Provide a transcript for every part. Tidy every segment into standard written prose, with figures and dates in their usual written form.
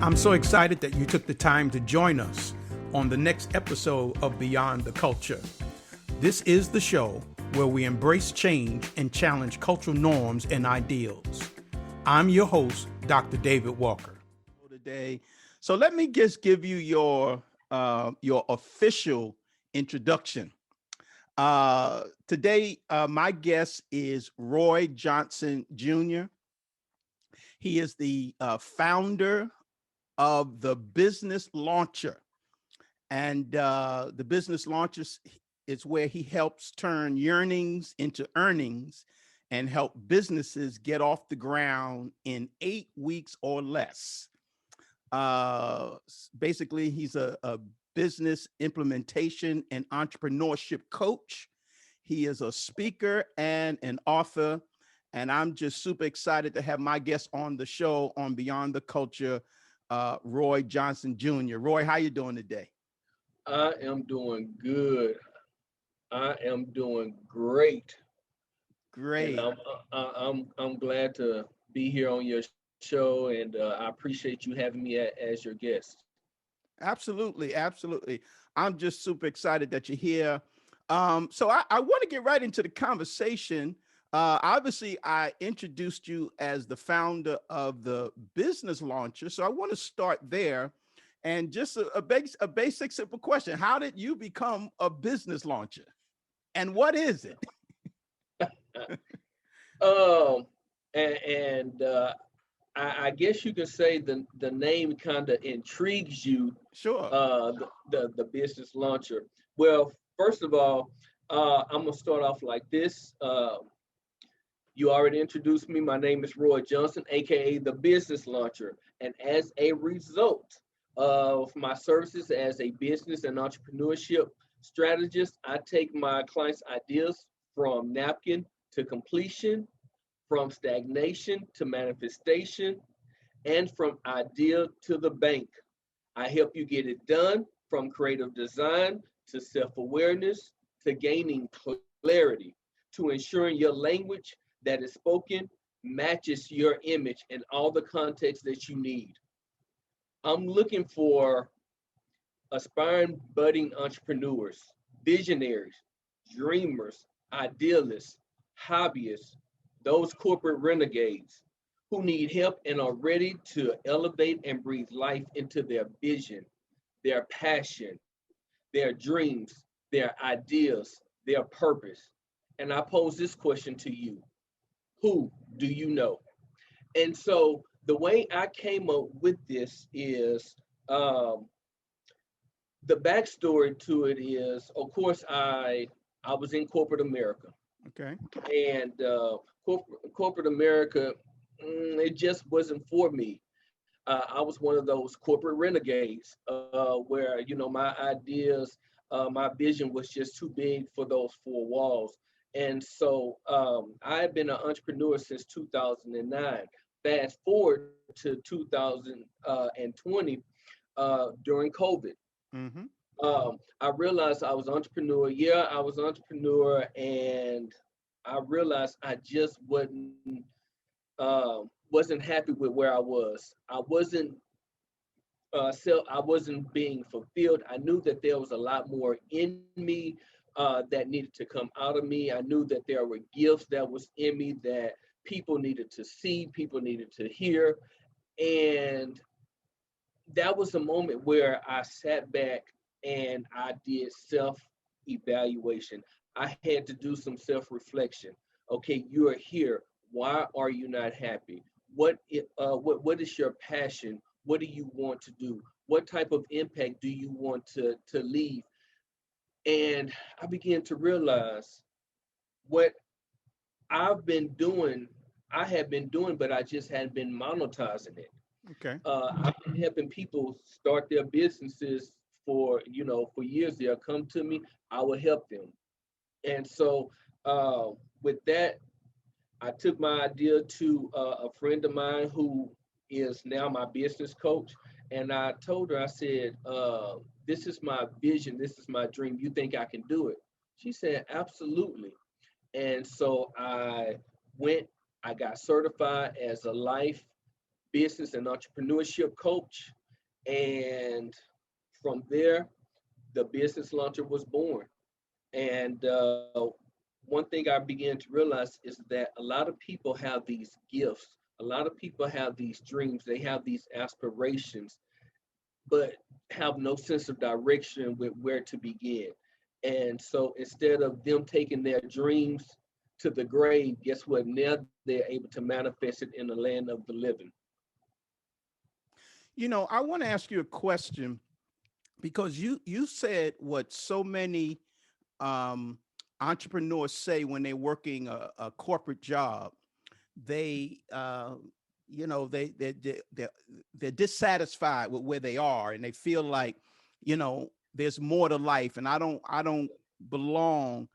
I'm so excited that you took the time to join us on the next episode of Beyond the Culture. This is the show where we embrace change and challenge cultural norms and ideals. I'm your host, Dr. David Walker. Today, so let me just give you your official introduction. Today, my guest is Roy Johnson Jr. He is the founder of the Business Launcher. And the Business Launcher is where he helps turn yearnings into earnings and help businesses get off the ground in 8 weeks or less. Basically, he's a business implementation and entrepreneurship coach. He is a speaker and an author. And I'm just super excited to have my guest on the show on Beyond the Culture, Roy Johnson Jr. Roy, how you doing today? I am doing good. I am doing great, and Great. I'm glad to be here on your show, and I appreciate you having me as your guest. Absolutely. Absolutely. I'm just super excited that you're here. So I want to get right into the conversation. Obviously, I introduced you as the founder of the Business Launcher. So I want to start there. And just a basic, simple question. How did you become a business launcher? And what is it? Um, and I guess you could say the name kind of intrigues you. Sure. The business launcher. Well, first of all, I'm gonna start off like this. You already introduced me. My name is Roy Johnson, aka the Business Launcher, and as a result of my services as a business and entrepreneurship strategist, I take my clients' ideas from napkin to completion, from stagnation to manifestation, and from idea to the bank. I help you get it done from creative design to self awareness to gaining clarity to ensuring your language that is spoken matches your image in all the context that you need. I'm looking for aspiring budding entrepreneurs, visionaries, dreamers, idealists, hobbyists, those corporate renegades who need help and are ready to elevate and breathe life into their vision, their passion, their dreams, their ideas, their purpose. And I pose this question to you: who do you know? And so the way I came up with this is um, the backstory to it is, of course, I was in corporate America, Okay. and corporate America, it just wasn't for me. I was one of those corporate renegades where my ideas, my vision was just too big for those four walls. And so I've been an entrepreneur since 2009. Fast forward to 2020 during COVID. Mm-hmm. I realized I was entrepreneur. Yeah, I was entrepreneur, and I realized I just wasn't happy with where I was. I wasn't being fulfilled. I knew that there was a lot more in me that needed to come out of me. I knew that there were gifts that was in me that people needed to see, people needed to hear, and that was a moment where I sat back and I did self evaluation. I had to do some self reflection. Okay, you are here. Why are you not happy? What is your passion? What do you want to do? What type of impact do you want to leave? And I began to realize what I've been doing, I have been doing, but I just hadn't been monetizing it. Okay. I've been helping people start their businesses for years. They'll come to me, I will help them. And so uh, with that, I took my idea to a friend of mine who is now my business coach. And I told her, I said, this is my vision. This is my dream. You think I can do it? She said, absolutely. And so I went, I got certified as a life business and entrepreneurship coach. And from there, the business launcher was born. And one thing I began to realize is that a lot of people have these gifts. A lot of people have these dreams. They have these aspirations, but have no sense of direction with where to begin. And so instead of them taking their dreams to the grave, guess what? Now they're able to manifest it in the land of the living. You know, I want to ask you a question because you said what so many um, entrepreneurs say when they're working a corporate job. They you know they're dissatisfied with where they are, and they feel like, you know, there's more to life, and I don't belong.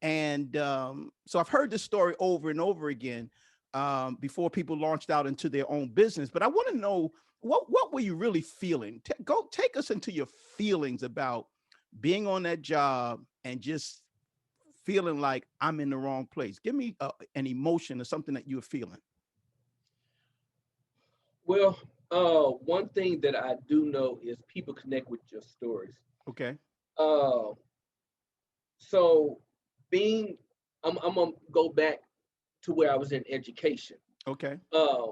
And so I've heard this story over and over again before people launched out into their own business. But I want to know, what were you really feeling? Go take us into your feelings about being on that job and just feeling like I'm in the wrong place. Give me an emotion or something that you're feeling. Well, one thing that I do know is people connect with your stories. Okay. Uh, so being, I'm gonna go back to where I was in education. Okay. Uh,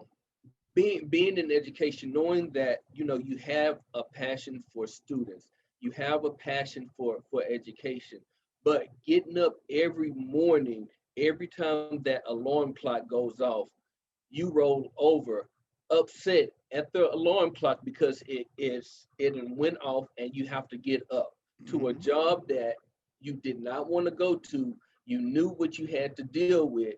being in education, knowing that you have a passion for students, you have a passion for education, but getting up every morning, every time that alarm clock goes off, you roll over, upset at the alarm clock because it went off and you have to get up to a Hmm. job that you did not want to go to. You knew what you had to deal with,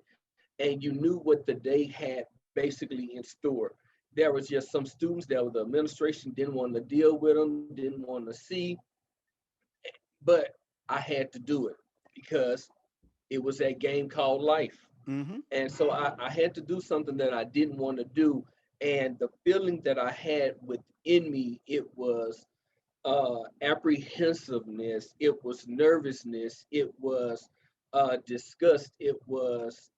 and you knew what the day had basically in store. There was just some students that the administration didn't want to deal with them, didn't want to see, but I had to do it because it was that game called life. Hmm. And so I had to do something that I didn't want to do. And the feeling that I had within me, it was apprehensiveness, it was nervousness, it was disgust, it was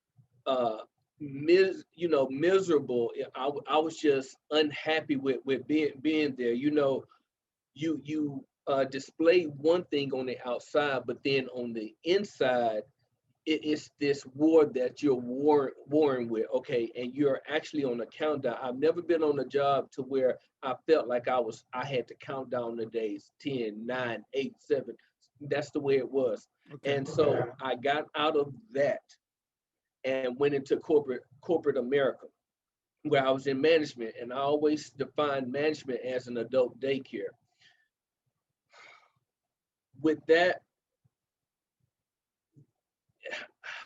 uh, miserable. I was just unhappy with being there. You display one thing on the outside, but then on the inside, it's this war that you're warring with. Okay, and you're actually on a countdown. I've never been on a job to where I felt like I had to count down the days, 10, 9, 8, 7. That's the way it was. Okay. And so I got out of that and went into corporate America, where I was in management, and I always defined management as an adult daycare. With that,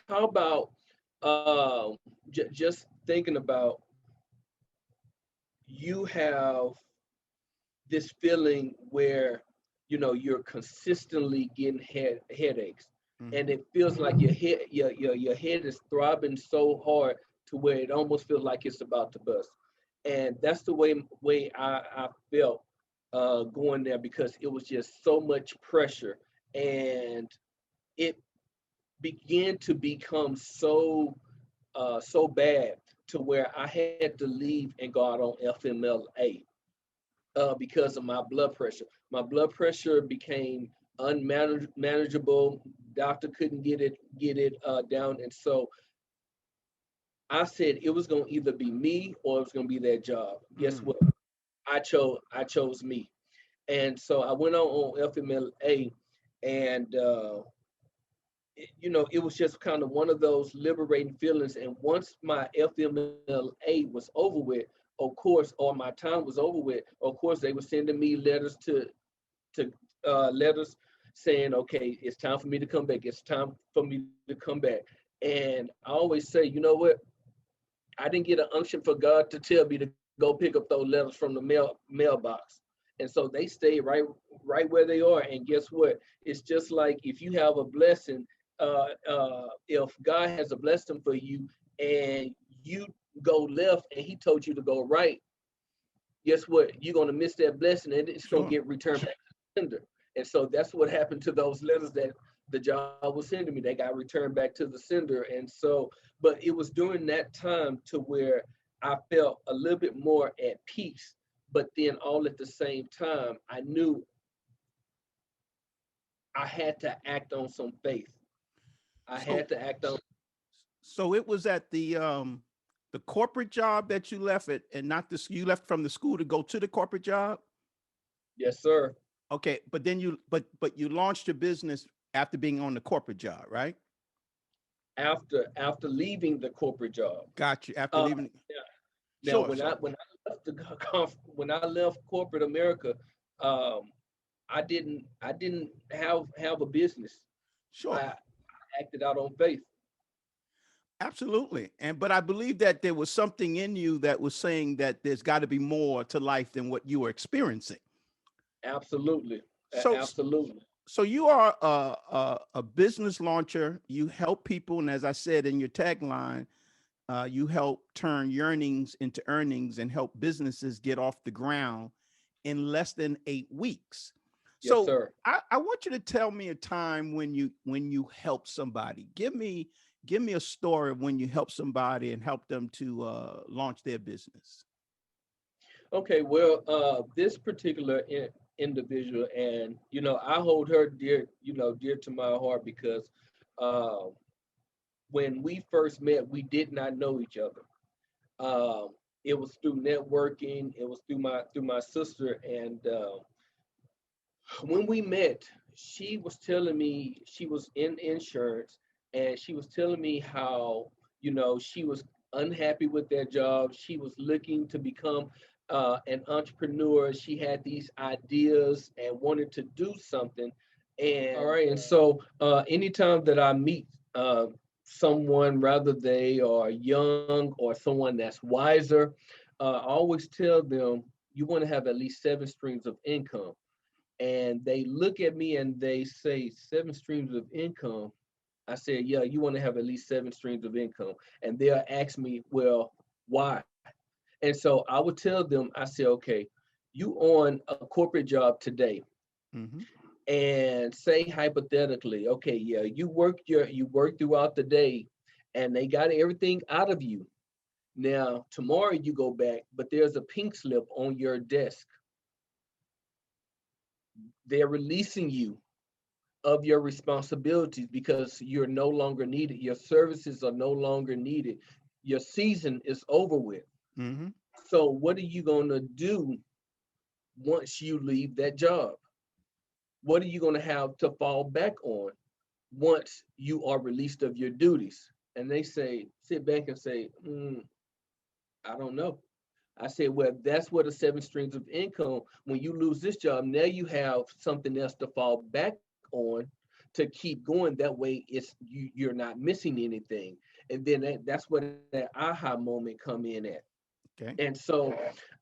how about just thinking about, you have this feeling where you're consistently getting headaches, and Hmm. it feels like your head is throbbing so hard to where it almost feels like it's about to bust. And that's the way I felt going there, because it was just so much pressure, and it began to become so bad to where I had to leave and go out on FMLA because of my blood pressure. My blood pressure became unmanageable. Doctor couldn't get it down, and so I said it was gonna either be me or it was gonna be that job. Guess Mm. what? I chose me, and so I went on FMLA, and it was just kind of one of those liberating feelings. And once my FMLA was over with, of course, or my time was over with, of course, they were sending me letters saying, okay, it's time for me to come back. It's time for me to come back. And I always say, you know what? I didn't get an unction for God to tell me to go pick up those letters from the mailbox. And so they stay right where they are. And guess what? It's just like if you have a blessing, if God has a blessing for you and you go left and he told you to go right, guess what? You're gonna miss that blessing and it's gonna Sure. get returned back to the sender. And so that's what happened to those letters that the job was sending me. They got returned back to the sender. And so, but it was during that time to where I felt a little bit more at peace. But then all at the same time, I knew I had to act on some faith. I So had to act on. so it was at the corporate job that you left it, and not this, you left from the school to go to the corporate job. Yes, sir. Okay, but then but you launched your business after being on the corporate job, right? After leaving the corporate job. Got you. After Uh, leaving. Now, Sure, sure, when I left corporate America, um, I didn't have a business. sure. I acted out on faith. Absolutely. And but I believe that there was something in you that was saying that there's got to be more to life than what you were experiencing. Absolutely, So absolutely. so you are a business launcher. You help people, and as I said in your tagline, you help turn yearnings into earnings and help businesses get off the ground in less than 8 weeks. Yes, So sir. I want you to tell me a time when you help somebody. Give me a story of when you help somebody and help them to launch their business. Okay. Well, this particular individual, and I hold her dear, dear to my heart because uh, when we first met, we did not know each other. Um, it was through networking. It was through my sister, and when we met, she was telling me she was in insurance, and she was telling me how she was unhappy with their job. She was looking to become an entrepreneur. She had these ideas and wanted to do something. And all right, and so anytime that I meet someone, rather they are young or someone that's wiser, I always tell them you want to have at least seven streams of income, and they look at me and they say, seven streams of income. I said, yeah, you want to have at least seven streams of income. And they'll ask me, well, why? And so I would tell them, I say, okay, you on a corporate job today, Hmm. and say hypothetically, okay, yeah, you work throughout the day and they got everything out of you. Now tomorrow you go back, but there's a pink slip on your desk. They're releasing you of your responsibilities because you're no longer needed. Your services are no longer needed. Your season is over with. Hmm. So, what are you going to do once you leave that job? What are you going to have to fall back on once you are released of your duties? And they say, sit back and say, I don't know. I said, well, that's what the seven streams of income. When you lose this job, now you have something else to fall back on to keep going. That way, you're not missing anything. And then that's where that aha moment come in at. Okay. And so,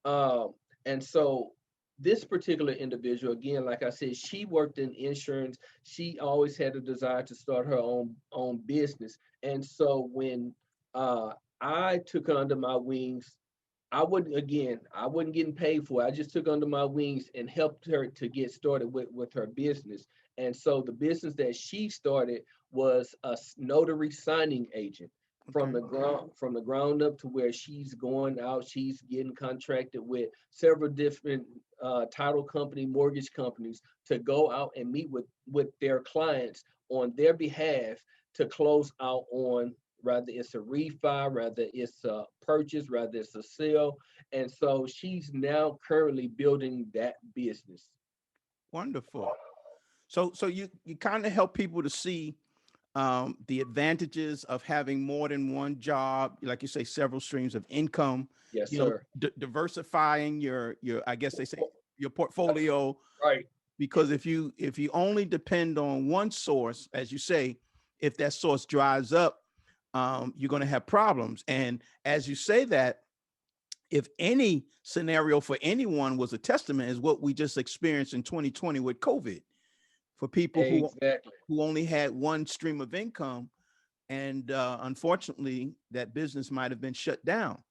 um, and so this particular individual, again, like I said, she worked in insurance. She always had a desire to start her own business. And so when uh, I took her under my wings, I wasn't getting paid for it. I just took under my wings and helped her to get started with her business. And so the business that she started was a notary signing agent Okay. from the ground up to where she's going out. She's getting contracted with several different title company, mortgage companies to go out and meet with their clients on their behalf to close out on, rather it's a refi, rather it's a purchase, rather it's a sale. And so she's now currently building that business. Wonderful. So you kind of help people to see the advantages of having more than one job, like you say, several streams of income. Yes, You know, sir. diversifying your I guess they say your portfolio, Right. because if you only depend on one source, as you say, if that source dries up, you're going to have problems. And as you say that, if any scenario for anyone was a testament, is what we just experienced in 2020 with COVID, for people Exactly. who only had one stream of income, and unfortunately that business might have been shut down.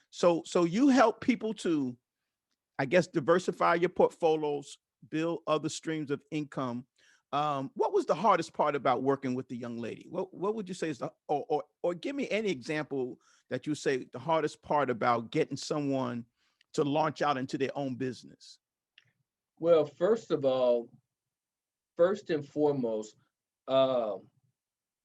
So you help people to, I guess, diversify your portfolios, build other streams of income. What was the hardest part about working with the young lady? What would you say is the, or give me any example that you say the hardest part about getting someone to launch out into their own business? Well, first of all, first and foremost, um,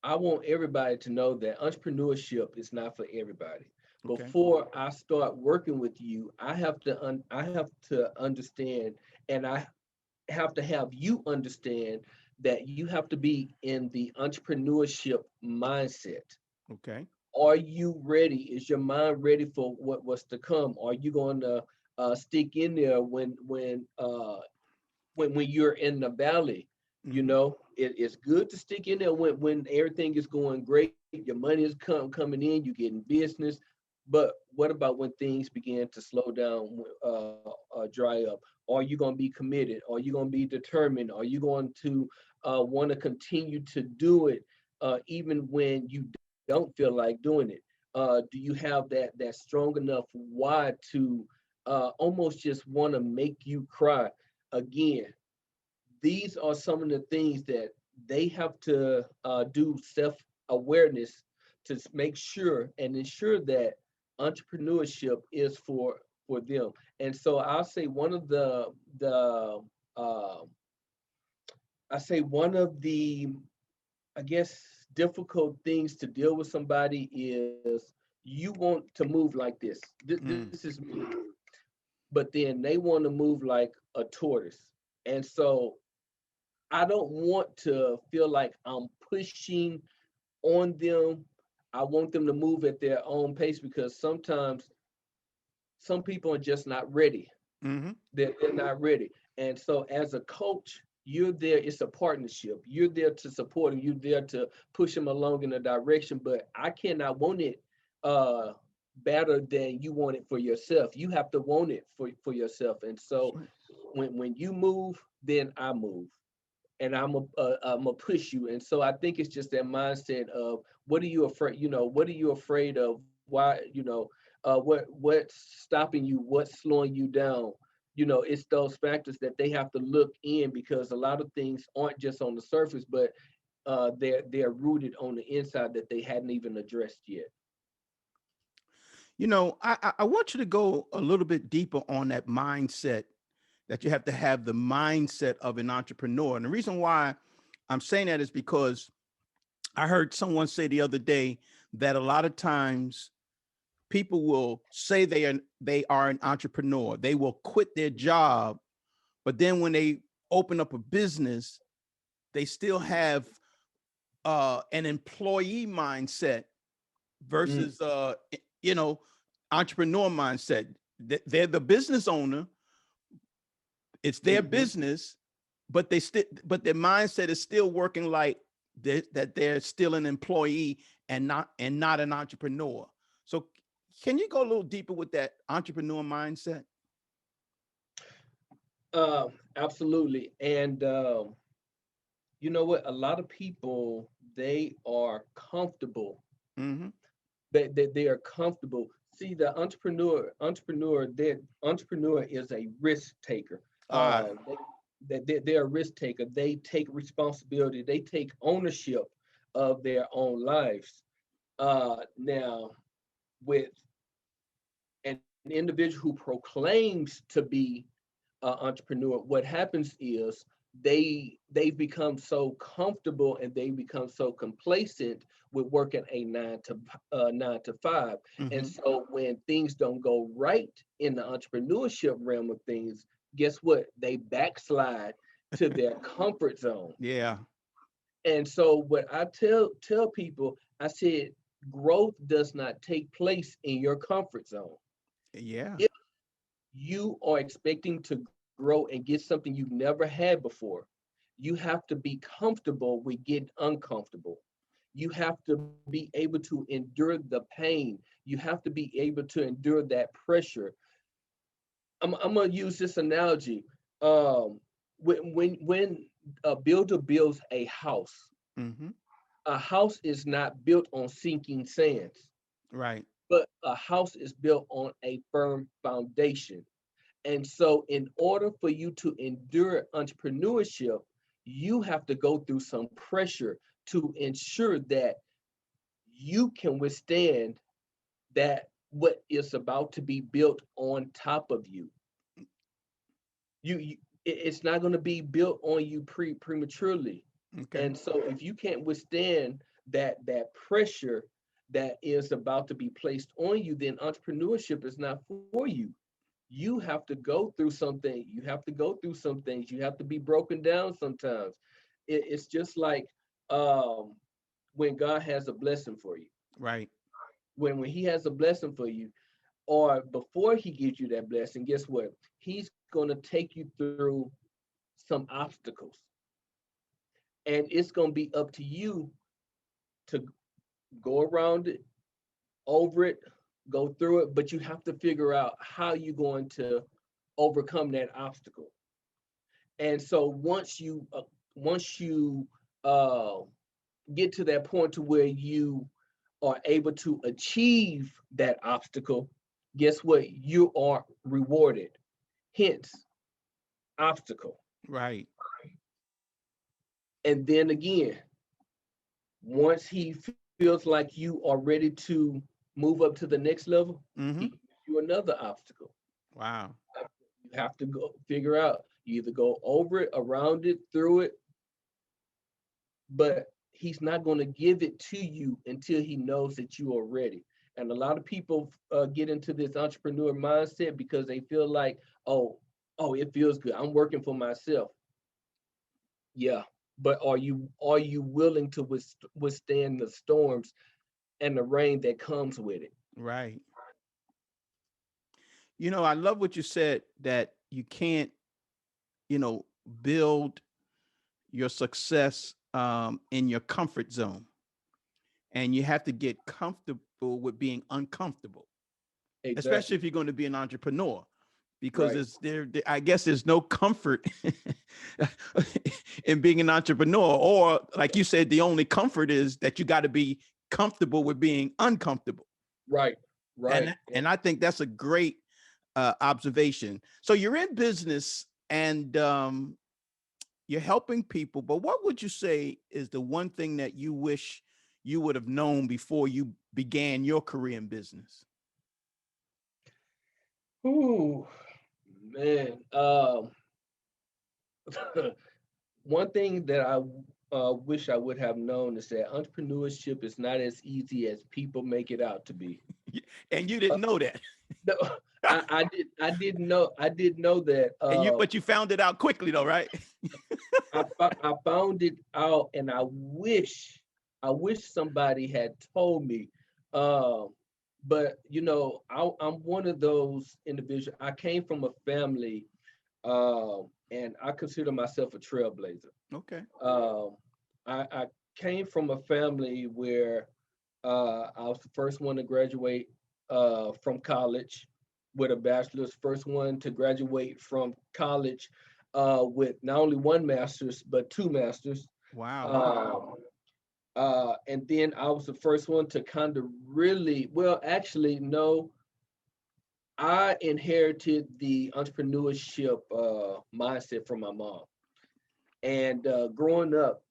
I want everybody to know that entrepreneurship is not for everybody. Okay. Before I start working with you, I have to understand, and I have to have you understand that you have to be in the entrepreneurship mindset. Okay. Are you ready? Is your mind ready for what's to come? Are you going to stick in there when you're in the valley? You Mm-hmm. know, it's good to stick in there when everything is going great, your money is coming in, you getting business. But what about when things begin to slow down, dry up? Are you going to be committed? Are you going to be determined? Are you going to want to continue to do it even when you don't feel like doing it? Do you have that strong enough why to almost just want to make you cry? Again, these are some of the things that they have to do self awareness to make sure and ensure that entrepreneurship is for them. And so I'll say the uh, I say one of the, I guess, difficult things to deal with somebody is you want to move like this. This Mm. is me, but then they want to move like a tortoise. And so I don't want to feel like I'm pushing on them. I want them to move at their own pace because sometimes some people are just not ready. Mm-hmm. They're not ready. And so as a coach, you're there, it's a partnership. You're there to support them, you're there to push them along in a direction, but I cannot want it uh better than you want it for yourself. You have to want it for yourself. And so Sure. when you move, then I move and I'm gonna push you. And so I think it's just that mindset of what are you afraid? You know, what are you afraid of? Why? You know, what's stopping you? What's slowing you down? You know, it's those factors that they have to look in because a lot of things aren't just on the surface, but they're rooted on the inside that they hadn't even addressed yet. I want you to go a little bit deeper on that mindset, that you have to have the mindset of an entrepreneur. And the reason why I'm saying that is because I heard someone say the other day that a lot of times people will say they are an entrepreneur. They will quit their job, but then when they open up a business, they still have an employee mindset Mm, versus you know entrepreneur mindset. They're the business owner, it's their hmm. business, but their mindset is still working like that they're still an employee and not an entrepreneur. So can you go a little deeper with that entrepreneur mindset? Absolutely. And you know what? A lot of people they are comfortable. Mm-hmm. They are comfortable. See, the entrepreneur is a risk taker. Ah. They're a risk taker. They take responsibility. They take ownership of their own lives. Now, with an individual who proclaims to be an entrepreneur, what happens is they've become so comfortable and they become so complacent with working a 9 to 5, and Mm-hmm. so when things don't go right in the entrepreneurship realm of things, guess what? They backslide to their comfort zone. Yeah. And so what I tell people, I said, growth does not take place in your comfort zone. Yeah. If you are expecting to grow and get something you've never had before, you have to be comfortable with getting uncomfortable. You have to be able to endure the pain. You have to be able to endure that pressure. I'm gonna use this analogy. Um, when a builder builds Mm-hmm. a house is not built on sinking sands, Right. but a house is built on a firm foundation. And so, in order for you to endure entrepreneurship, you have to go through some pressure to ensure that you can withstand that what is about to be built on top of you, it's not going to be built on you prematurely. Okay. And so if you can't withstand that pressure that is about to be placed on you, then entrepreneurship is not for you. You have to go through something. You have to go through some things. You have to be broken down sometimes. It's just like when God has a blessing for you. Right. When He has a blessing for you, or before He gives you that blessing, guess what? He's going to take you through some obstacles, and it's going to be up to you to go around it, over it, go through it, but you have to figure out how you're going to overcome that obstacle. And so once you uh, get to that point to where you are able to achieve that obstacle, guess what? You are rewarded. Hence, obstacle. Right. And then again, once he feels like you are ready to move up to the next level, he Mm-hmm. gives you another obstacle. Wow. You have to go figure out. You either go over it, around it, through it, but he's not going to give it to you until he knows that you are ready. And a lot of people get into this entrepreneur mindset because they feel like, oh, it feels good. I'm working for myself. Yeah, but are you willing to withstand the storms and the rain that comes with it? Right. I love what you said that you can't, you know, build your success in your comfort zone, and you have to get comfortable with being uncomfortable, especially Exactly. if you're going to be an entrepreneur, because Right. it's I guess there's no comfort in being an entrepreneur, or like you said, the only comfort is that you got to be comfortable with being uncomfortable. Right. Right. And I think that's a great observation. So you're in business, and you're helping people, but what would you say is the one thing that you wish you would have known before you began your career in business? Ooh, man. One thing that I wish I would have known is that entrepreneurship is not as easy as people make it out to be. And you Uh, didn't know that. no, I did know that. But you found it out quickly though, right? I found it out, and I wish somebody had told me. Um, but I'm one of those individuals. I came from a family, and I consider myself a trailblazer. Okay. Um, I came from a family where I was the first one to graduate from college with a bachelor's, first one to graduate from college with not only one master's but two masters. Wow. Um, and then I was the first one to kind of really, well, actually, no, I inherited the entrepreneurship mindset from my mom. And growing up,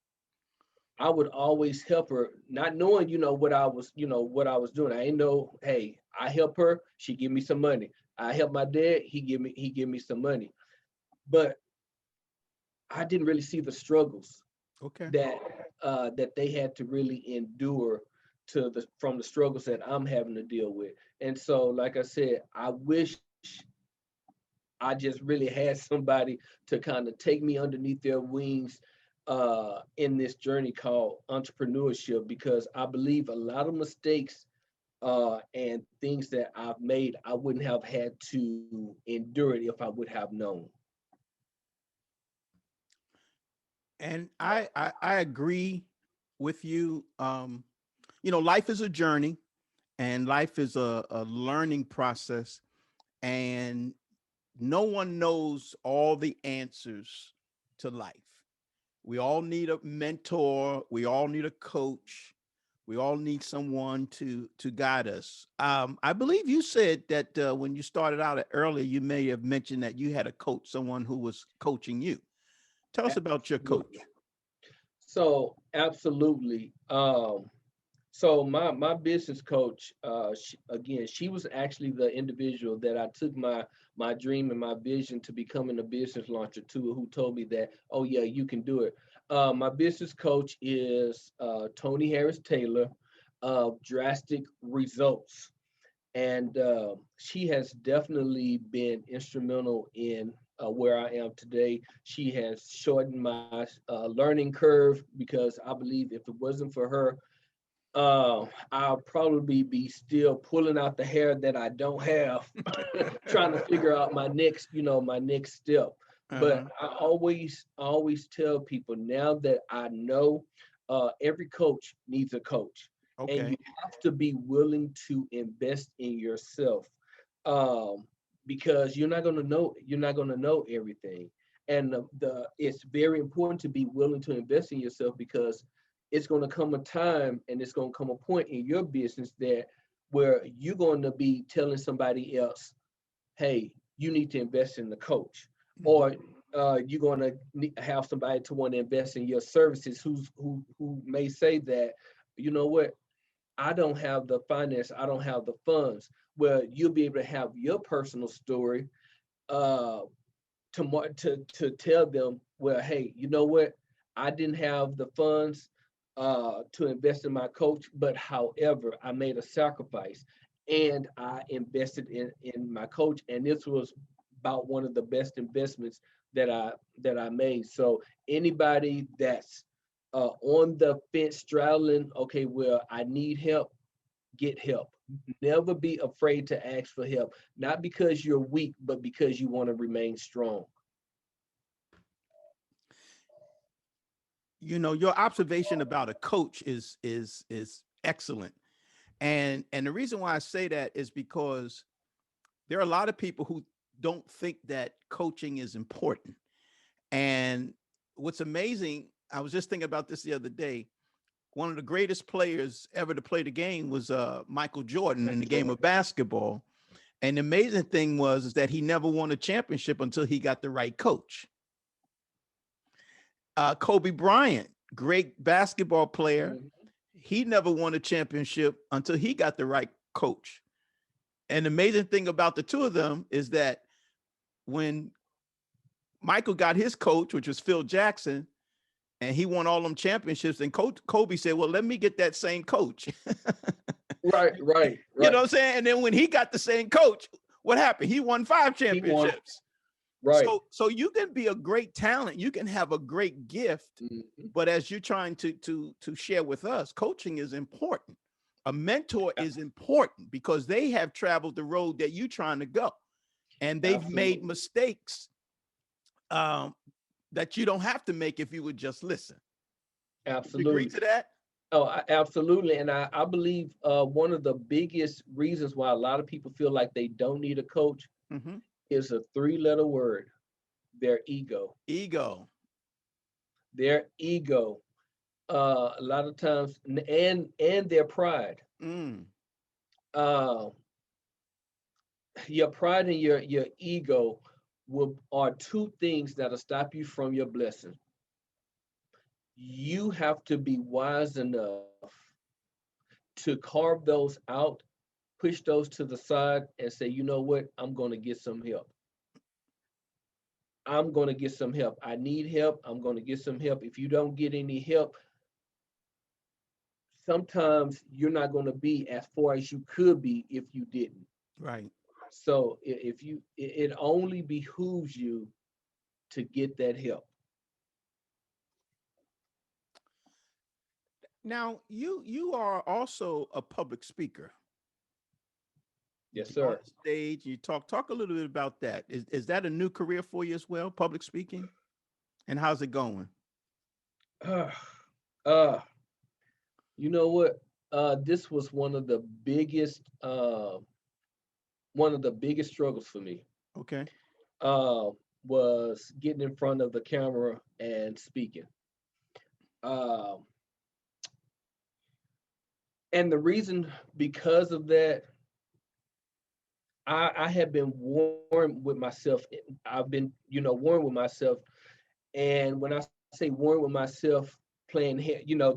I would always help her, not knowing, what I was doing. I didn't know, hey, I help her, she give me some money. I help my dad, he give me some money. But I didn't really see the struggles Okay. that that they had to really endure from the struggles that I'm having to deal with. And so, like I said, I wish I just really had somebody to kind of take me underneath their wings in this journey called entrepreneurship, because I believe a lot of mistakes and things that I've made, I wouldn't have had to endure it if I would have known. And I agree with you. Life is a journey, and life is a learning process, and no one knows all the answers to life. We all need a mentor. We all need a coach. We all need someone to guide us. I believe you said that when you started out earlier, you may have mentioned that you had a coach, someone who was coaching you. Tell us about your Absolutely. coach. So absolutely. So my business coach, she was actually the individual that I took my dream and my vision to becoming a business launcher to, who told me that, oh yeah, you can do it. My business coach is Tony Harris Taylor of Drastic Results, and she has definitely been instrumental in where I am today. She has shortened my learning curve, because I believe if it wasn't for her, I'll probably be still pulling out the hair that I don't have, trying to figure out my next, my next step. But Uh-huh. I always tell people now that I know, every coach needs a coach, and you Okay. have to be willing to invest in yourself, um, because you're not gonna know everything, and the it's very important to be willing to invest in yourself, because it's going to come a time and it's going to come a point in your business that where you're going to be telling somebody else, hey, you need to invest in the coach, Mhm. or you're going to have somebody to want to invest in your services, who may say that, you know what, I don't have the finance, I don't have the funds. Well, you'll be able to have your personal story, uh, to tell them, well, hey, you know what? I didn't have the funds to invest in my coach, but however, I made a sacrifice and I invested in my coach, and this was about one of the best investments that I made. So anybody that's on the fence straddling, okay, well, I need help, get help. Never be afraid to ask for help, not because you're weak, but because you want to remain strong. Your observation about a coach is excellent. And the reason why I say that is because there are a lot of people who don't think that coaching is important. And what's amazing, I was just thinking about this the other day. One of the greatest players ever to play the game was Michael Jordan in Michael the game Jordan. of basketball. And the amazing thing was is that he never won a championship until he got the right coach. Kobe Bryant, great basketball player, Mhm. he never won a championship until he got the right coach. And the amazing thing about the two of them is that when Michael got his coach, which was Phil Jackson, and he won all them championships, and Coach Kobe said, "Well, let me get that same coach." Right, right, You know right. what I'm saying? And then when he got the same coach, what happened? He won five He won. championships. Right. So you can be a great talent, you can have a great gift, Mhm. but as you're trying to share with us, coaching is important. A mentor A- is important because they have traveled the road that you're trying to go, and they've made Absolutely. mistakes um, that you don't have to make if you would just listen. Would you agree Absolutely. to that? Oh, absolutely. And I believe one of the biggest reasons why a lot of people feel like they don't need a coach Hmm. is a three-letter word: their ego. Ego. Their ego. A lot of times, and their pride. Mm. Uh, your pride and your ego are two things that'll stop you from your blessing. You have to be wise enough to carve those out, push those to the side, and say, you know what, I'm going to get some help. I'm going to get some help. I need help. I'm going to get some help. If you don't get any help, sometimes you're not going to be as far as you could be if you didn't. Right. So if you, it only behooves you to get that help. Now you are also a public speaker. You Yes, get on sir. the stage, you talk a little bit about that. Is that a new career for you as well, public speaking? And how's it going? Uh, uh, you know what? This was one of the biggest struggles for me. Okay. Uh, was getting in front of the camera and speaking. Um, and the reason because of that, I had been warned with myself. I've been, warned with myself. And when I say warned with myself, playing,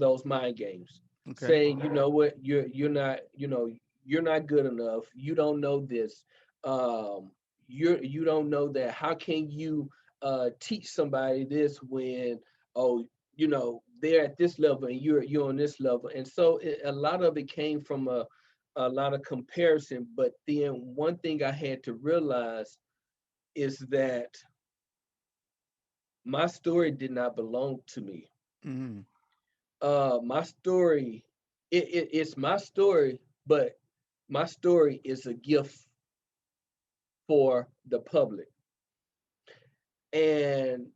those mind games. Okay. saying, you know what, you're not, you're not good enough. You don't know this. Um, you don't know that. How can you teach somebody this when, oh, they're at this level and you're on this level? And so a lot of it came from a lot of comparison. But then one thing I had to realize is that my story did not belong to me. Mm-hmm. My story, it's my story, but my story is a gift for the public. And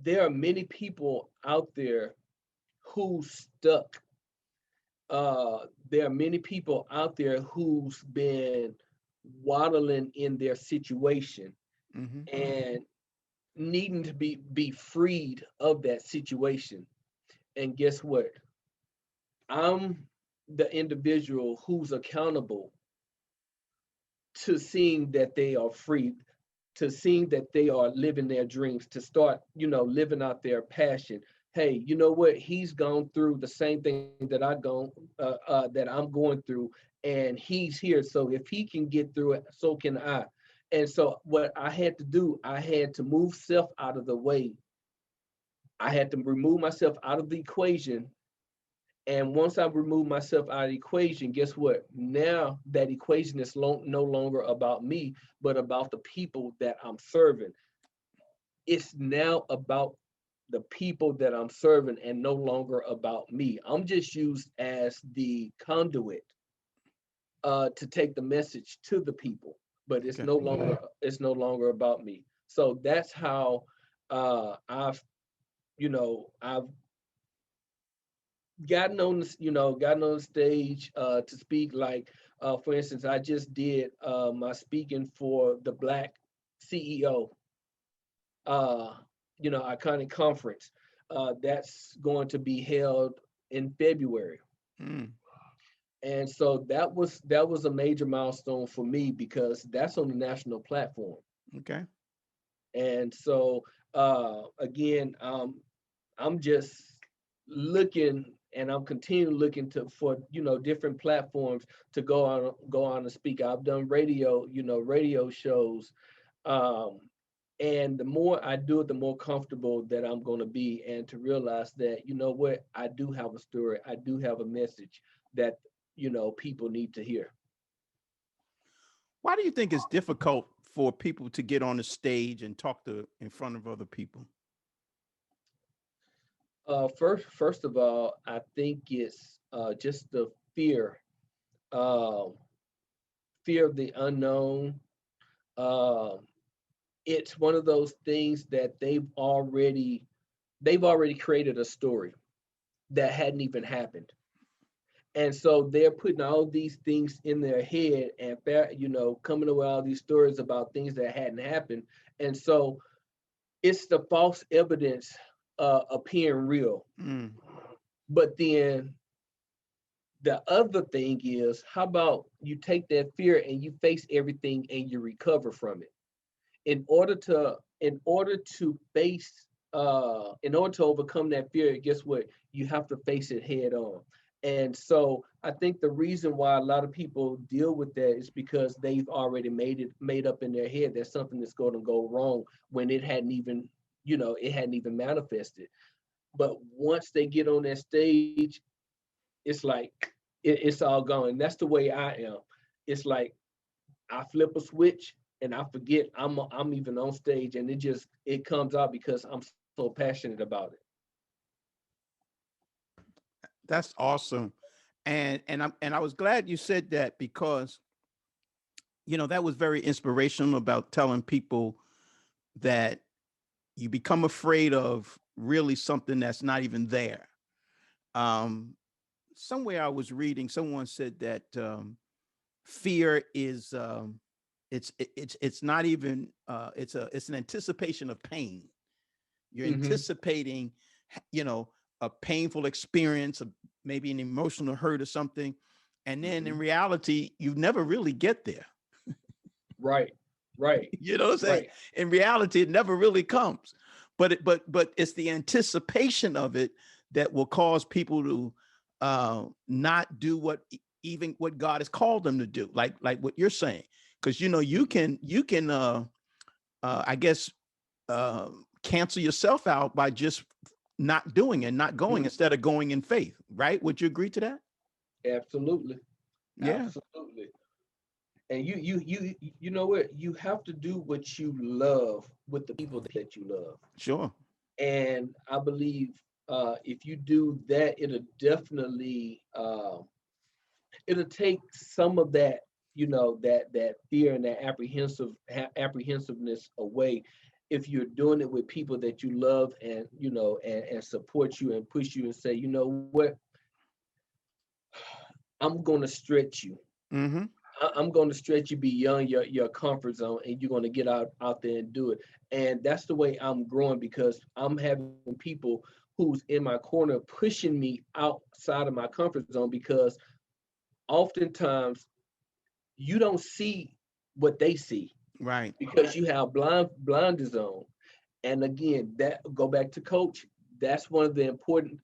there are many people out there who stuck. There are many people out there who's been waddling in their situation Mm-hmm. and needing to be freed of that situation. And guess what? I'm the individual who's accountable to seeing that they are free, to seeing that they are living their dreams, to start, living out their passion. Hey, you know what? He's gone through the same thing that I'm going through, and he's here. So if he can get through it, so can I. And so what I had to do, I had to move self out of the way. I had to remove myself out of the equation. And once I remove myself out of the equation, guess what? Now that equation is no longer about me, but about the people that I'm serving. It's now about the people that I'm serving and no longer about me. I'm just used as the conduit to take the message to the people, but it's Okay. no longer about me. So that's how I've gotten on the stage to speak. Like, for instance, I just did my speaking for the Black CEO, uh, iconic conference. That's going to be held in February. Mm. And so that was a major milestone for me because that's on the national platform. Okay. And so again, I'm just looking, and I'm continuing looking for different platforms to go on and speak. I've done radio shows, um, and the more I do it, the more comfortable that I'm going to be, and to realize that what, I do have a story, I do have a message that people need to hear. Why do you think it's difficult for people to get on the stage and talk to in front of other people? First of all, I think it's just the uh, fear of the unknown. Um, it's one of those things that they've already created a story that hadn't even happened, and so they're putting all these things in their head and coming up with all these stories about things that hadn't happened, and so it's the false evidence appearing real. Mm. But then the other thing is, how about you take that fear and you face everything and you recover from it? In order to overcome that fear, guess what? You have to face it head on. And so I think the reason why a lot of people deal with that is because they've already made up in their head that something is going to go wrong when it hadn't even manifested. But once they get on that stage, it's like it's all gone. And that's the way I am. It's like I flip a switch and I forget I'm even on stage, and it comes out because I'm so passionate about it. That's awesome. And I was glad you said that because that was very inspirational about telling people that you become afraid of really something that's not even there. Um, Somewhere I was reading, someone said that fear is it's not even it's an anticipation of pain. You're Hmm. anticipating, you know, a painful experience, maybe an emotional hurt or something, and then in Hmm. reality, you never really get there. Right, right, You know what I'm saying? right. In reality, it never really comes. But it's the anticipation of it that will cause people to not do even what God has called them to do, like what you're saying. Because you can I guess uh, cancel yourself out by just not doing and not going Mhm. instead of going in faith, right? Would you agree to that? Absolutely. Yeah, Absolutely. And you know what? You have to do what you love with the people that you love. sure. And I believe if you do that, it'll take some of that, that fear and that apprehensiveness away if you're doing it with people that you love and and support you and push you and say, you know what, I'm going to stretch you. Mm-hmm. I'm going to stretch you beyond your comfort zone, and you're going to get out there and do it. And that's the way I'm growing, because I'm having people who's in my corner pushing me outside of my comfort zone, because oftentimes you don't see what they see Right. because you have blinders on. And again, that go back to coach. That's one of the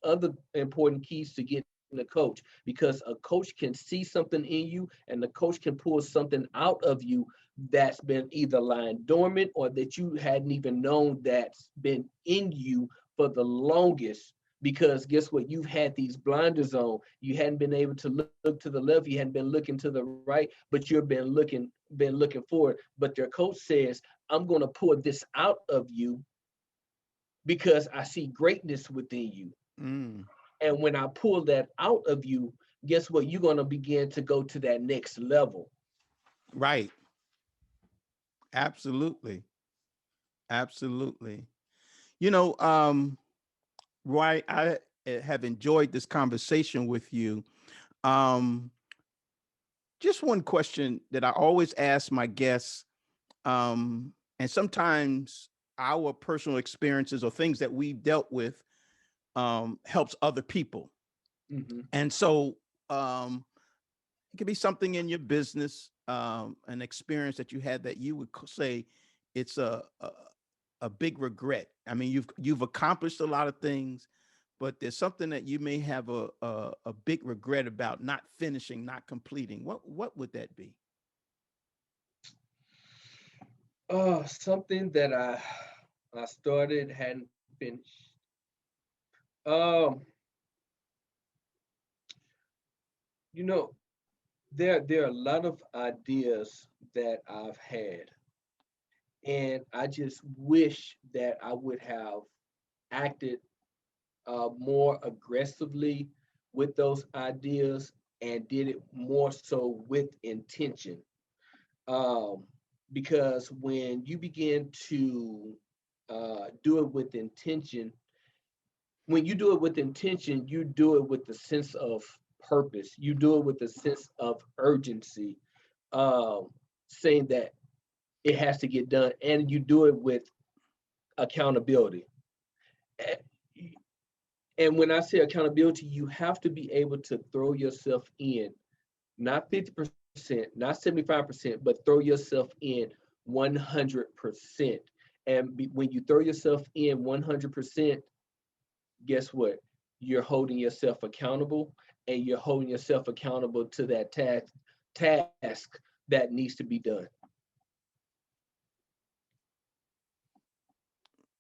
other important keys to getting a coach, because a coach can see something in you, and the coach can pull something out of you that's been either lying dormant or that you hadn't even known that's been in you for the longest. Because guess what? You've had these blinders on. You hadn't been able to look to the left. You hadn't been looking to the right, but you've been looking forward. But their coach says, "I'm going to pour this out of you because I see greatness within you. Mm. And when I pull that out of you, guess what? You're going to begin to go to that next level." Right. Absolutely. Absolutely. You know, Roy, I have enjoyed this conversation with you. Um, just one question that I always ask my guests, and sometimes our personal experiences or things that we've dealt with helps other people. Hmm. And so it could be something in your business, an experience that you had that you would say it's a big regret. I mean, you've accomplished a lot of things, but there's something that you may have a big regret about not finishing, not completing. What would that be? Something that I started, hadn't finished. Um, you know, there are a lot of ideas that I've had, and I just wish that I would have acted more aggressively with those ideas and did it more so with intention. Um, because when you begin to do it with intention, when you do it with intention, you do it with the sense of purpose. You do it with a sense of urgency, um, saying that it has to get done, and you do it with accountability. A- And when I say accountability, you have to be able to throw yourself in, not 50%, not 75%, but throw yourself in 100%. And when you throw yourself in 100%, guess what? You're holding yourself accountable, and you're holding yourself accountable to that task that needs to be done.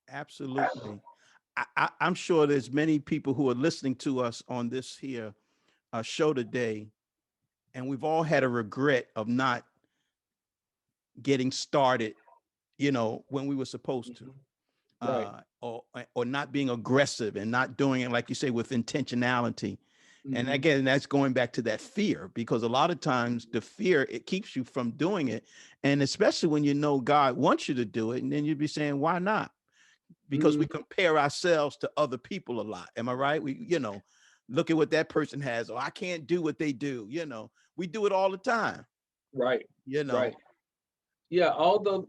Absolutely. I'm sure there's many people who are listening to us on this here show today, and we've all had a regret of not getting started, when we were supposed to, Mhm. Right. or not being aggressive and not doing it, like you say, with intentionality. And Hmm. again, that's going back to that fear, because a lot of times the fear, it keeps you from doing it. And especially when you know God wants you to do it, and then you'd be saying, why not? Because we Hmm. compare ourselves to other people a lot. Am I right? Look at what that person has, or I can't do what they do. We do it all the time, Right. you Right. know. Yeah. Although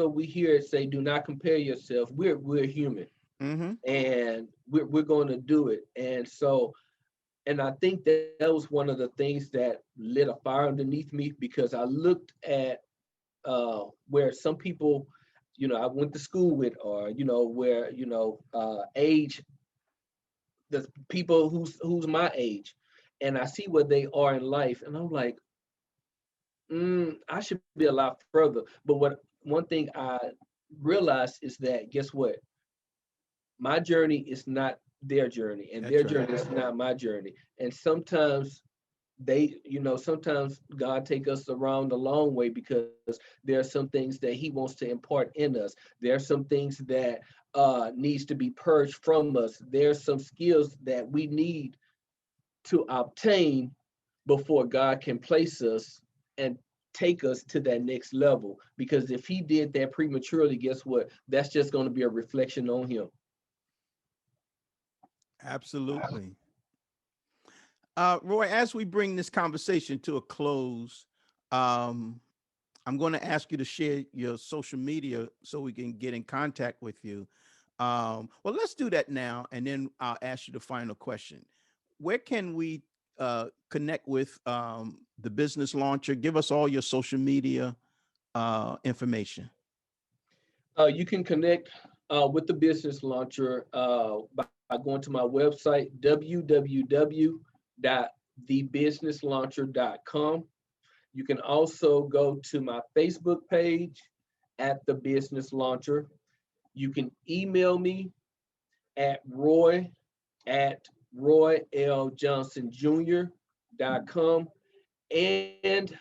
we hear it say, "Do not compare yourself," we're human, Mm-hmm. and we're going to do it. And I think that was one of the things that lit a fire underneath me, because I looked at where some people, I went to school with, or where age the people who's my age, and I see where they are in life, and I'm like, I should be a lot further. But what one thing I realized is that guess what? My journey is not their journey, and their That's right. journey is not my journey. And sometimes sometimes God take us around a long way because there are some things that He wants to impart in us. There are some things that needs to be purged from us. There's some skills that we need to obtain before God can place us and take us to that next level. Because if He did that prematurely, guess what? That's just going to be a reflection on Him. Absolutely. Roy, as we bring this conversation to a close, um, I'm going to ask you to share your social media so we can get in contact with you. Well, let's do that now, and then I'll ask you the final question. Where can we connect with the business launcher? Give us all your social media information. You can connect with the business launcher by going to my website, www.thebusinesslauncher.com. You can also go to my Facebook page at the Business Launcher. You can email me at roy@royljohnsonjr.com. And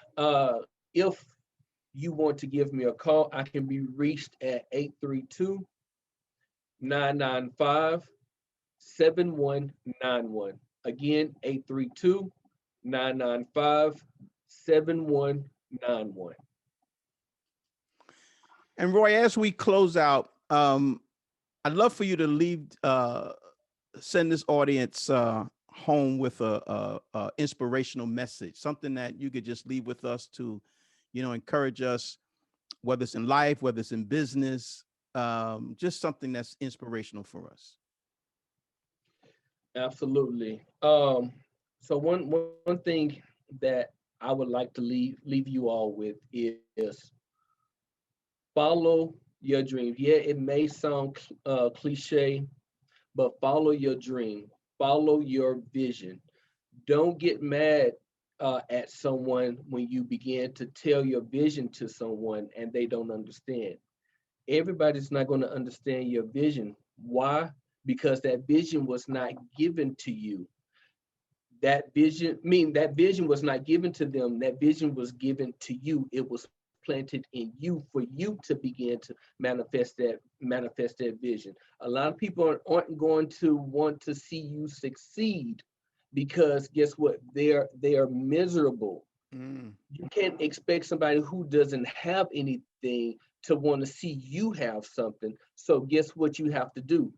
if you want to give me a call, I can be reached at 832-995-7191. Again, 832-995-7191. And Roy, as we close out, I'd love for you to send this audience home with a inspirational message, something that you could just leave with us to, encourage us, whether it's in life, whether it's in business, just something that's inspirational for us. Absolutely. So one thing that I would like to leave you all with is follow your dreams. Yeah, it may sound cliche, but follow your dream, follow your vision. Don't get mad at someone when you begin to tell your vision to someone and they don't understand. Everybody's not going to understand your vision. Why? Because that vision was not given to you. That vision was not given to them. That vision was given to you. It was planted in you for you to begin to manifest that vision. A lot of people aren't going to want to see you succeed because guess what? They are miserable. Mm. You can't expect somebody who doesn't have anything to want to see you have something. So guess what you have to do?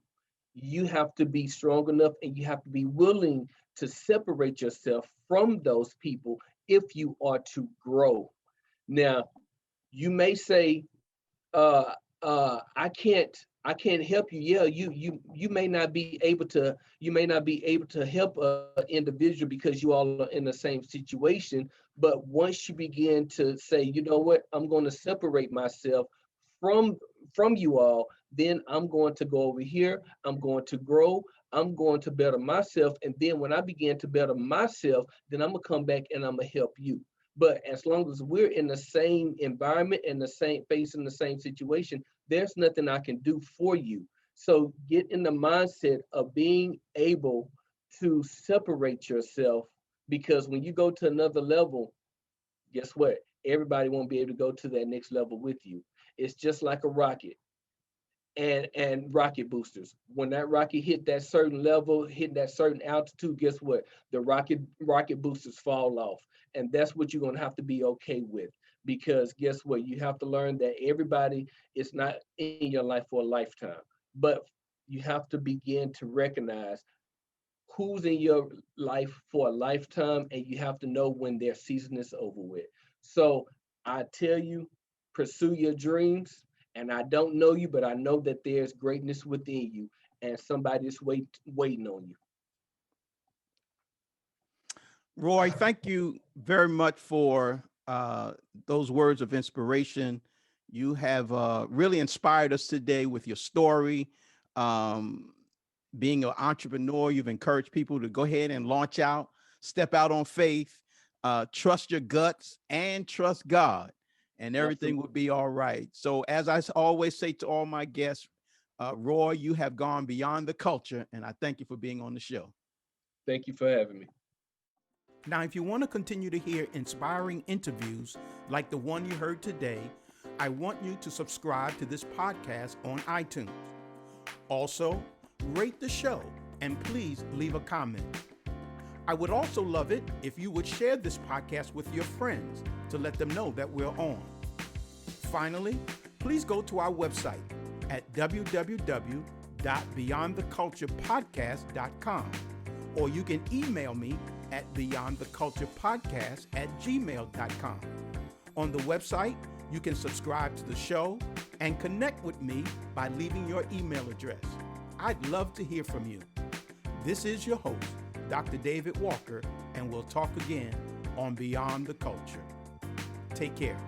You have to be strong enough and you have to be willing to separate yourself from those people if you are to grow. Now, you may say, I can't help you. Yeah, you may not be able to, help an individual because you all are in the same situation. But once you begin to say, you know what, I'm going to separate myself from you all, then I'm going to go over here. I'm going to grow. I'm going to better myself. And then when I begin to better myself, then I'm gonna come back and I'm gonna help you. But as long as we're in the same environment and the same facing the same situation, there's nothing I can do for you. So get in the mindset of being able to separate yourself because when you go to another level, guess what? Everybody won't be able to go to that next level with you. It's just like a rocket and rocket boosters. When that rocket hit that certain level, hit that certain altitude, guess what? The rocket boosters fall off. And that's what you're gonna have to be okay with. Because guess what? You have to learn that everybody is not in your life for a lifetime. But you have to begin to recognize who's in your life for a lifetime, and you have to know when their season is over with. So I tell you, pursue your dreams. And I don't know you, but I know that there's greatness within you, and somebody's waiting on you. Roy, thank you very much for those words of inspiration. You have really inspired us today with your story. Um, being an entrepreneur, you've encouraged people to go ahead and launch out, step out on faith, trust your guts, and trust God, and everything Absolutely. will be all right. So, as I always say to all my guests, Roy, you have gone beyond the culture, and I thank you for being on the show. Thank you for having me. Now, if you want to continue to hear inspiring interviews like the one you heard today, I want you to subscribe to this podcast on iTunes. Also, rate the show and please leave a comment. I would also love it if you would share this podcast with your friends to let them know that we're on. Finally, please go to our website at www.beyondtheculturepodcast.com, or you can email me at beyondtheculturepodcast@gmail.com. On the website, you can subscribe to the show and connect with me by leaving your email address. I'd love to hear from you. This is your host, Dr. David Walker, and we'll talk again on Beyond the Culture. Take care.